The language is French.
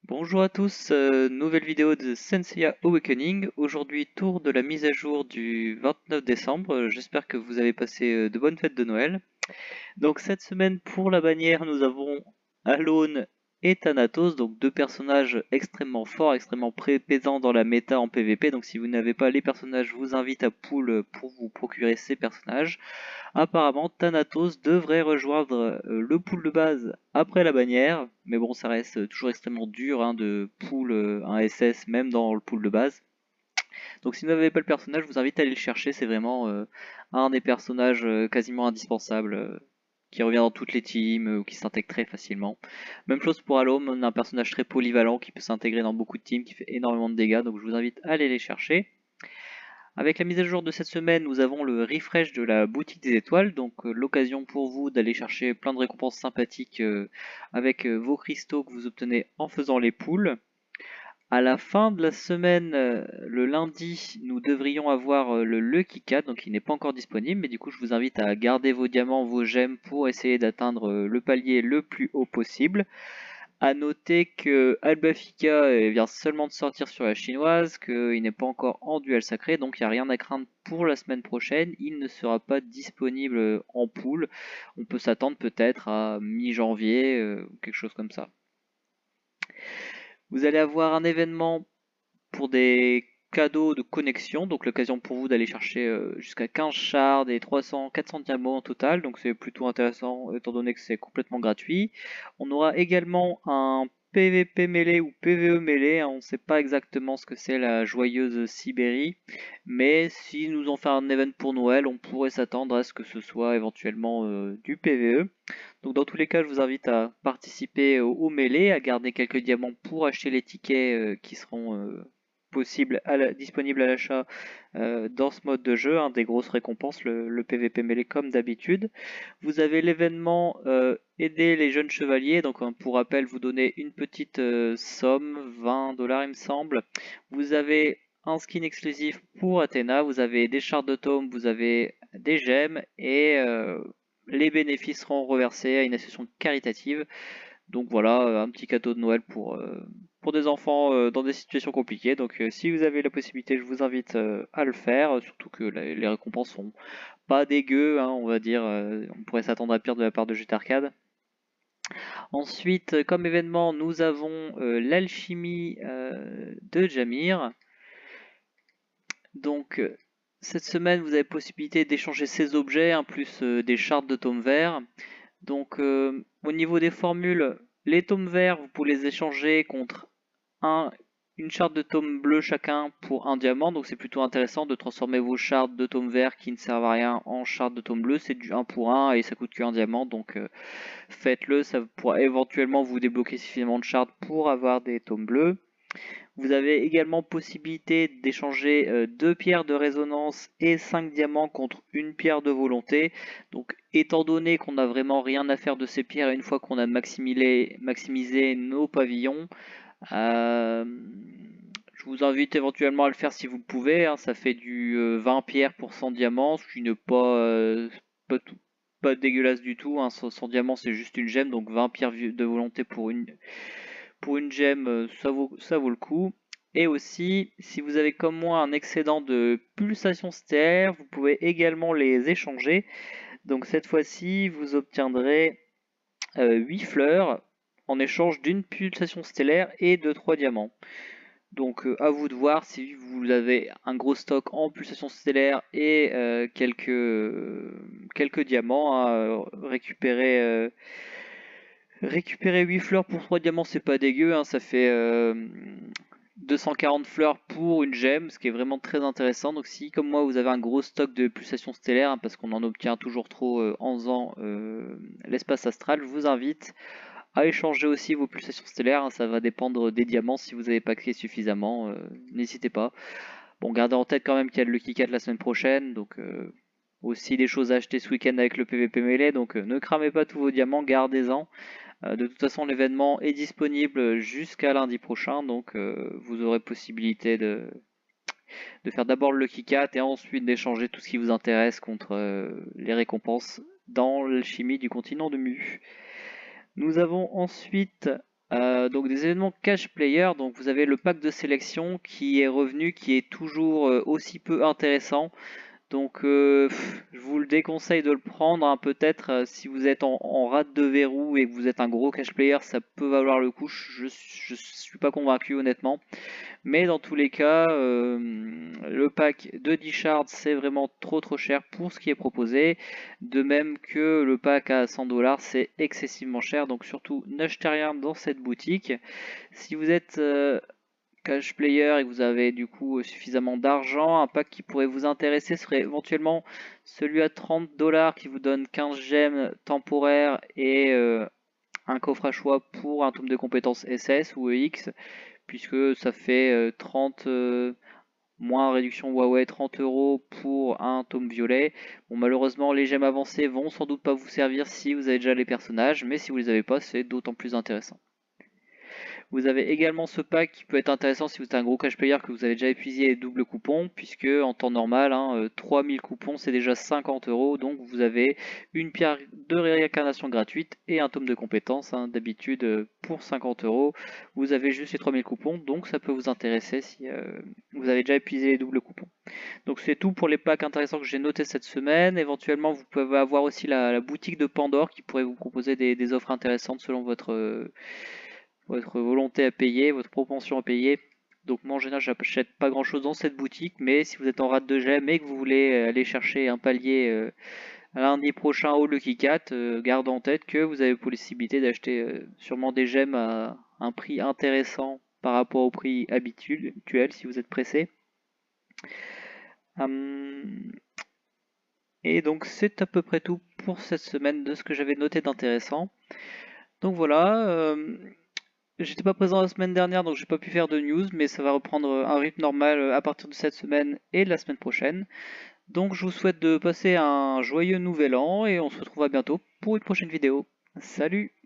Bonjour à tous, nouvelle vidéo de Senseiya Awakening. Aujourd'hui, tour de la mise à jour du 29 décembre. J'espère que vous avez passé de bonnes fêtes de Noël. Donc cette semaine, pour la bannière, nous avons Alone et Thanatos, donc deux personnages extrêmement forts, extrêmement présents dans la méta en PvP. Donc si vous n'avez pas les personnages, je vous invite à pool pour vous procurer ces personnages. Apparemment, Thanatos devrait rejoindre le pool de base après la bannière, mais bon, ça reste toujours extrêmement dur de pool un SS même dans le pool de base. Donc si vous n'avez pas le personnage, je vous invite à aller le chercher, c'est vraiment un des personnages quasiment indispensables qui revient dans toutes les teams ou qui s'intègre très facilement. Même chose pour Alom, on a un personnage très polyvalent qui peut s'intégrer dans beaucoup de teams, qui fait énormément de dégâts, donc je vous invite à aller les chercher. Avec la mise à jour de cette semaine, nous avons le refresh de la boutique des étoiles, donc l'occasion pour vous d'aller chercher plein de récompenses sympathiques avec vos cristaux que vous obtenez en faisant les poules. À la fin de la semaine, le lundi, nous devrions avoir le Lucky Cat, donc il n'est pas encore disponible, mais du coup je vous invite à garder vos diamants, vos gemmes pour essayer d'atteindre le palier le plus haut possible. À noter que Albafika vient seulement de sortir sur la chinoise, qu'il n'est pas encore en duel sacré, donc il n'y a rien à craindre pour la semaine prochaine. Il ne sera pas disponible en pool. On peut s'attendre peut-être à mi-janvier, quelque chose comme ça. Vous allez avoir un événement pour des cadeaux de connexion, donc l'occasion pour vous d'aller chercher jusqu'à 15 shards et 400 diamants en total, donc c'est plutôt intéressant étant donné que c'est complètement gratuit. On aura également un PVP mêlé ou PVE mêlé, on ne sait pas exactement ce que c'est la joyeuse Sibérie, mais si nous en fait un event pour Noël, on pourrait s'attendre à ce que ce soit éventuellement du PVE. Donc dans tous les cas, je vous invite à participer au mêlé, à garder quelques diamants pour acheter les tickets qui seront disponibles à l'achat dans ce mode de jeu, des grosses récompenses, le PVP mêlé comme d'habitude. Vous avez l'événement aider les jeunes chevaliers, donc pour rappel, vous donnez une petite somme, 20 dollars il me semble. Vous avez un skin exclusif pour Athéna, vous avez des shards de tome, vous avez des gemmes et les bénéfices seront reversés à une association caritative. Donc voilà, un petit cadeau de Noël pour des enfants dans des situations compliquées. Donc si vous avez la possibilité, je vous invite à le faire, surtout que les récompenses sont pas dégueu, on va dire. On pourrait s'attendre à pire de la part de GT Arcade. Ensuite, comme événement, nous avons l'alchimie de Jamir. Donc cette semaine, vous avez possibilité d'échanger ces objets, plus des shards de tome vert. Donc au niveau des formules, les tomes verts, vous pouvez les échanger contre une charte de tome bleu chacun pour un diamant. Donc c'est plutôt intéressant de transformer vos chartes de tome vert qui ne servent à rien en chartes de tome bleu. C'est du 1 pour 1 et ça coûte que un diamant. Donc faites-le, ça pourra éventuellement vous débloquer suffisamment de chartes pour avoir des tomes bleus. Vous avez également possibilité d'échanger 2 pierres de résonance et 5 diamants contre une pierre de volonté. Donc étant donné qu'on n'a vraiment rien à faire de ces pierres une fois qu'on a maximisé nos pavillons, je vous invite éventuellement à le faire si vous pouvez. Ça fait du 20 pierres pour 100 diamants, ce qui n'est pas dégueulasse du tout. 100 diamants c'est juste une gemme, donc 20 pierres de volonté pour une gemme, ça vaut le coup. Et aussi, si vous avez comme moi un excédent de pulsations stellaires, vous pouvez également les échanger. Donc cette fois-ci, vous obtiendrez 8 fleurs en échange d'une pulsation stellaire et de 3 diamants. Donc à vous de voir si vous avez un gros stock en pulsation stellaire et quelques diamants à récupérer. Récupérer 8 fleurs pour 3 diamants, c'est pas dégueu, ça fait 240 fleurs pour une gemme, ce qui est vraiment très intéressant. Donc si, comme moi, vous avez un gros stock de pulsations stellaires, parce qu'on en obtient toujours trop en faisant l'espace astral, je vous invite à échanger aussi vos pulsations stellaires. Ça va dépendre des diamants si vous n'avez pas créé suffisamment, n'hésitez pas. Bon, gardez en tête quand même qu'il y a le Lucky Cat la semaine prochaine, donc aussi des choses à acheter ce week-end avec le PVP mêlé, donc ne cramez pas tous vos diamants, gardez-en. De toute façon, l'événement est disponible jusqu'à lundi prochain, donc vous aurez possibilité de faire d'abord le Lucky Cat et ensuite d'échanger tout ce qui vous intéresse contre les récompenses dans l'alchimie du continent de Mu. Nous avons ensuite Donc des événements cash player, donc vous avez le pack de sélection qui est revenu, qui est toujours aussi peu intéressant. Donc je vous le déconseille de le prendre, hein. Peut-être si vous êtes en rate de verrou et que vous êtes un gros cash player, ça peut valoir le coup. Je suis pas convaincu honnêtement. Mais dans tous les cas, le pack de 10 shards c'est vraiment trop cher pour ce qui est proposé. De même que le pack à 100$, c'est excessivement cher. Donc surtout n'achetez rien dans cette boutique. Si vous êtes cash player et que vous avez du coup suffisamment d'argent, un pack qui pourrait vous intéresser serait éventuellement celui à 30$ qui vous donne 15 gemmes temporaires et un coffre à choix pour un tome de compétences SS ou EX, puisque ça fait 30 moins réduction Huawei 30€ pour un tome violet. Bon, malheureusement les gemmes avancées vont sans doute pas vous servir si vous avez déjà les personnages, mais si vous les avez pas, c'est d'autant plus intéressant. Vous avez également ce pack qui peut être intéressant si vous êtes un gros cash player que vous avez déjà épuisé les doubles coupons, puisque en temps normal, 3000 coupons c'est déjà 50€, donc vous avez une pierre de réincarnation gratuite et un tome de compétences. D'habitude pour 50€, vous avez juste les 3000 coupons, donc ça peut vous intéresser si vous avez déjà épuisé les doubles coupons. Donc c'est tout pour les packs intéressants que j'ai notés cette semaine. Éventuellement vous pouvez avoir aussi la boutique de Pandore qui pourrait vous proposer des offres intéressantes selon votre volonté à payer, votre propension à payer. Donc moi en général j'achète pas grand chose dans cette boutique, mais si vous êtes en rate de gemmes et que vous voulez aller chercher un palier lundi prochain au Lucky Cat, gardez en tête que vous avez possibilité d'acheter sûrement des gemmes à un prix intéressant par rapport au prix habituel si vous êtes pressé. Et donc c'est à peu près tout pour cette semaine de ce que j'avais noté d'intéressant. Donc voilà, j'étais pas présent la semaine dernière, donc j'ai pas pu faire de news, mais ça va reprendre un rythme normal à partir de cette semaine et de la semaine prochaine. Donc je vous souhaite de passer un joyeux nouvel an et on se retrouve à bientôt pour une prochaine vidéo. Salut!